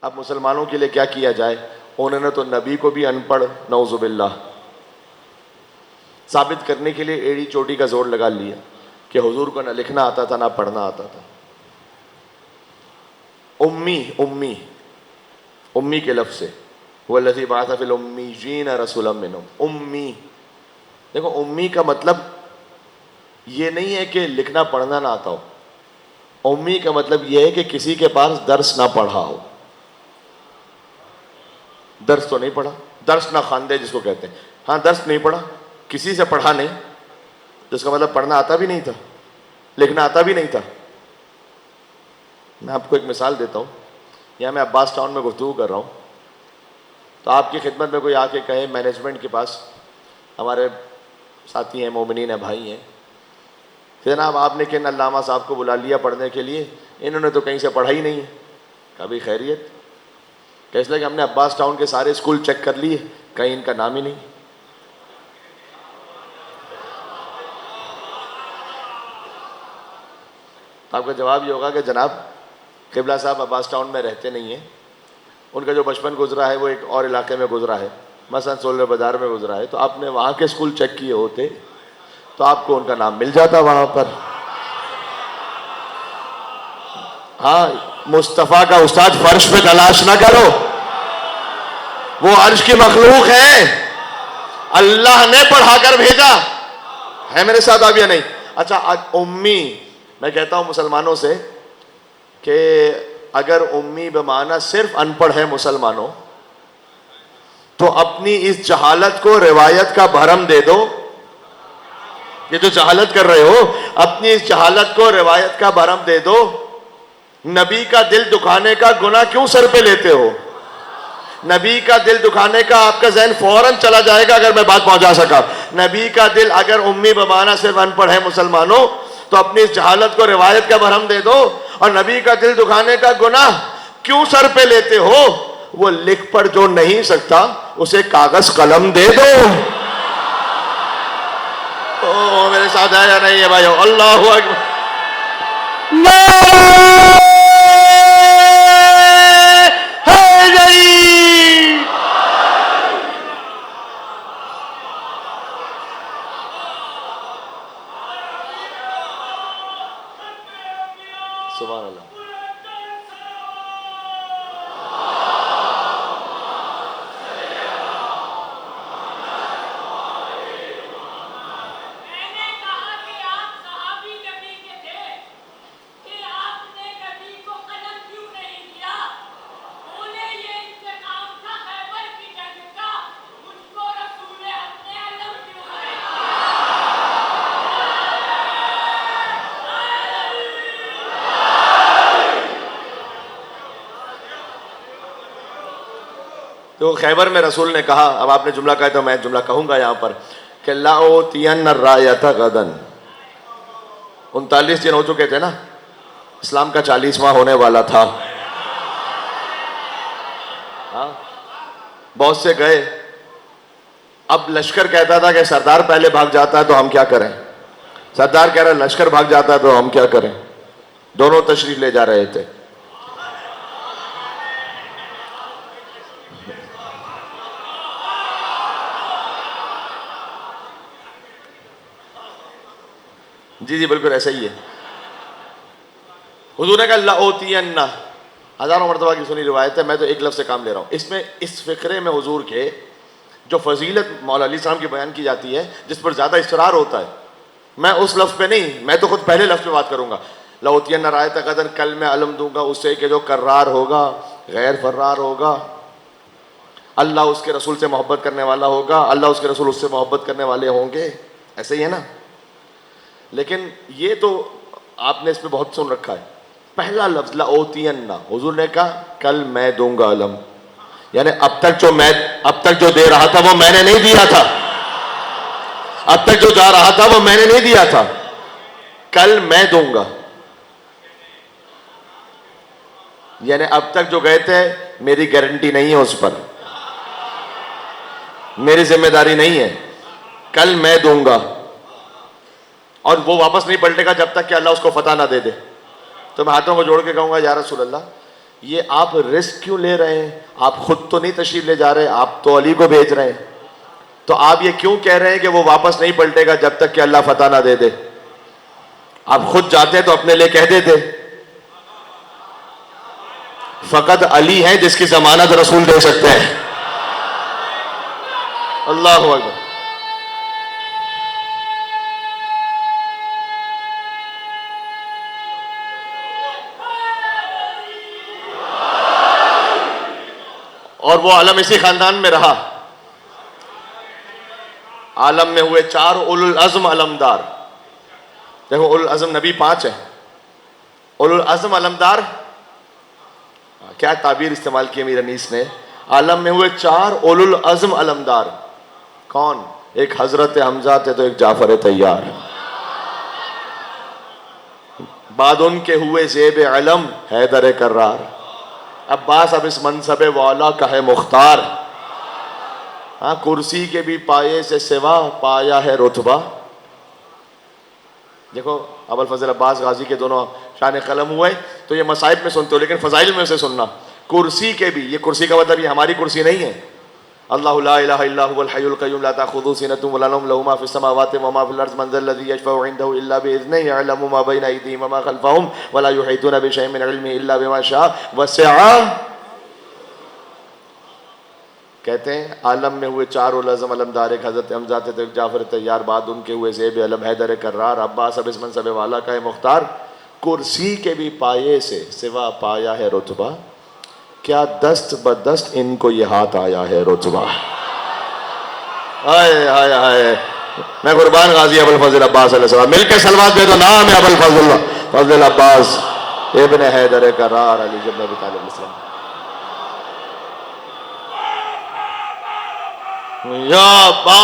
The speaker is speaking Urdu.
اب مسلمانوں کے لیے کیا کیا جائے؟ انہوں نے تو نبی کو بھی ان پڑھ نعوذ باللہ ثابت کرنے کے لیے ایڑی چوٹی کا زور لگا لیا کہ حضور کو نہ لکھنا آتا تھا نہ پڑھنا آتا تھا. امی امی کے لفظ سے والذی بعث فی الامیین رسولا منہم. امی، دیکھو امی کا مطلب یہ نہیں ہے کہ لکھنا پڑھنا نہ آتا ہو. امی کا مطلب یہ ہے کہ کسی کے پاس درس نہ پڑھا ہو. درس تو نہیں پڑھا، درس نہ خواندے جس کو کہتے ہیں. ہاں درس نہیں پڑھا، کسی سے پڑھا نہیں، جس کا مطلب پڑھنا آتا بھی نہیں تھا، لکھنا آتا بھی نہیں تھا. میں آپ کو ایک مثال دیتا ہوں. یہاں میں عباس ٹاؤن میں گفتگو کر رہا ہوں، تو آپ کی خدمت میں کوئی آ کے کہے مینجمنٹ کے پاس، ہمارے ساتھی ہیں، مومنین ہیں، بھائی ہیں، کہ جناب آپ نے کن علامہ صاحب کو بلا لیا پڑھنے کے لیے، انہوں نے تو کہیں سے پڑھا ہی نہیں ہے. کبھی خیریت؟ کہ اس لیے کہ ہم نے عباس ٹاؤن کے سارے اسکول چیک کر لیے، کہیں ان کا نام ہی نہیں. آپ کا جواب یہ ہوگا کہ جناب قبلہ صاحب عباس ٹاؤن میں رہتے نہیں ہیں، ان کا جو بچپن گزرا ہے وہ ایک اور علاقے میں گزرا ہے، مثلا سولر بازار میں گزرا ہے. تو آپ نے وہاں کے اسکول چیک کیے ہوتے تو آپ کو ان کا نام مل جاتا وہاں پر. ہاں مصطفیٰ کا استاد فرش پہ تلاش نہ کرو، وہ عرش کی مخلوق ہے، اللہ نے پڑھا کر بھیجا ہے. میرے ساتھ آپ یا نہیں؟ اچھا امی، میں کہتا ہوں مسلمانوں سے کہ اگر امی بمعنی صرف ان پڑھ ہے مسلمانوں، تو اپنی اس جہالت کو روایت کا بھرم دے دو. یہ جو جہالت کر رہے ہو، اپنی اس جہالت کو روایت کا بھرم دے دو. نبی کا دل دکھانے کا گناہ کیوں سر پہ لیتے ہو؟ نبی کا دل دکھانے کا آپ کا ذہن فوراً چلا جائے گا اگر میں بات پہنچا سکا. نبی کا دل اگر امی بمعنی صرف ان پڑھ ہے مسلمانوں، تو اپنی اس جہالت کو روایت کا بھرم دے دو. اور نبی کا دل دکھانے کا گناہ کیوں سر پہ لیتے ہو؟ وہ لکھ پڑھ جو نہیں سکتا اسے کاغذ قلم دے دو. میرے ساتھ ہے یا نہیں ہے بھائیو؟ اللہ اکبر. سبحان اللہ. تو خیبر میں رسول نے کہا، اب آپ نے جملہ کہا تو میں جملہ کہوں گا یہاں پر، کہ لَأُوتِيَنَّ الرَّایَةَ غَدًا. 39 دن ہو چکے تھے نا، اسلام کا 40واں ہونے والا تھا. ہاں بہت سے گئے. اب لشکر کہتا تھا کہ سردار پہلے بھاگ جاتا ہے تو ہم کیا کریں؟ سردار کہہ رہا ہے لشکر بھاگ جاتا ہے تو ہم کیا کریں؟ دونوں تشریف لے جا رہے تھے. جی بالکل ایسا ہی ہے. حضور نے کہا لَأُوتِيَنَّ، ہزاروں مرتبہ کی سنی روایت ہے، میں تو ایک لفظ سے کام لے رہا ہوں. اس میں اس فقرے میں حضور کے جو فضیلت مولا علی السلام کی بیان کی جاتی ہے، جس پر زیادہ اصرار ہوتا ہے، میں اس لفظ پہ نہیں، میں تو خود پہلے لفظ پہ بات کروں گا. لَأُوتِيَنَّ الرَّایَةَ غَدًا، کل میں علم دوں گا اسے کہ جو کرار ہوگا، غیر فرار ہوگا، اللہ اس کے رسول سے محبت کرنے والا ہوگا، اللہ اس کے رسول اس سے محبت کرنے والے ہوں گے. ایسے ہی ہے نا؟ لیکن یہ تو آپ نے اس پہ بہت سن رکھا ہے. پہلا لفظ لَأُوتِيَنَّ، حضور نے کہا کل میں دوں گا علم. یعنی اب تک جو دے رہا تھا وہ میں نے نہیں دیا تھا، اب تک جو جا رہا تھا وہ میں نے نہیں دیا تھا، کل میں دوں گا. یعنی اب تک جو گئے تھے میری گارنٹی نہیں ہے اس پر، میری ذمہ داری نہیں ہے، کل میں دوں گا. اور وہ واپس نہیں پلٹے گا جب تک کہ اللہ اس کو فتح نہ دے دے. تو میں ہاتھوں کو جوڑ کے کہوں گا یا رسول اللہ یہ آپ رسک کیوں لے رہے ہیں؟ آپ خود تو نہیں تشریف لے جا رہے، آپ تو علی کو بھیج رہے ہیں، تو آپ یہ کیوں کہہ رہے ہیں کہ وہ واپس نہیں پلٹے گا جب تک کہ اللہ فتح نہ دے دے؟ آپ خود جاتے تو اپنے لیے کہہ دیتے فقط علی ہے جس کی ضمانت رسول دے سکتے ہیں۔ اللہ اکبر۔ اور وہ عالم اسی خاندان میں رہا۔ عالم میں ہوئے 4 اولو العزم علمدار۔ دیکھو اولو العزم نبی 5 ہیں، اولو العزم علمدار کیا تعبیر استعمال کی امیر انیس نے؟ عالم میں ہوئے 4 اولو العزم علمدار۔ کون؟ ایک حضرت حمزہ تھے تو ایک جعفر طیار، بعد ان کے ہوئے زیب علم حیدر کرار، عباس اب اس منصب والا کا ہے مختار، ہاں کرسی کے بھی پائے سے سوا پایا ہے رتبہ۔ دیکھو ابو الفضل عباس غازی کے دونوں شان قلم ہوئے تو یہ مصائب میں سنتے ہو، لیکن فضائل میں سے سننا۔ کرسی کے بھی، یہ کرسی کا مطلب یہ ہماری کرسی نہیں ہے۔ اللہ لا الہ الا هو الحی القیوم لا تأخذه سنة ولا نوم له ما في السماوات وما في الارض من ذا الذي يشفع عنده الا باذنه يعلم ما بين ايديهم وما خلفهم ولا يحيطون بشيء من علمه الا بما شاء وسع۔ کہتے ہیں عالم میں ہوئے 4 اولوالعزم علمدار، ایک حضرت حمزہ تھے تو ایک جعفر طیار، بعد ان کے ہوئے زیب علم حیدر کرار، عباس اب اس منصب والا کا ہے مختار، کرسی کے بھی پائے سے سوا پایا ہے رتبہ، کیا دست بدست ان کو یہ ہاتھ آیا ہے رتبہ۔ ہائے ہائے ہائے، میں قربان غازی ابو الفضل عباس علیہ السلام، مل کے سلوات دے دو، نام ہے ابو الفضل عباس ابن حیدر کرار علی ابن ابی طالب علیہ السلام۔ یا با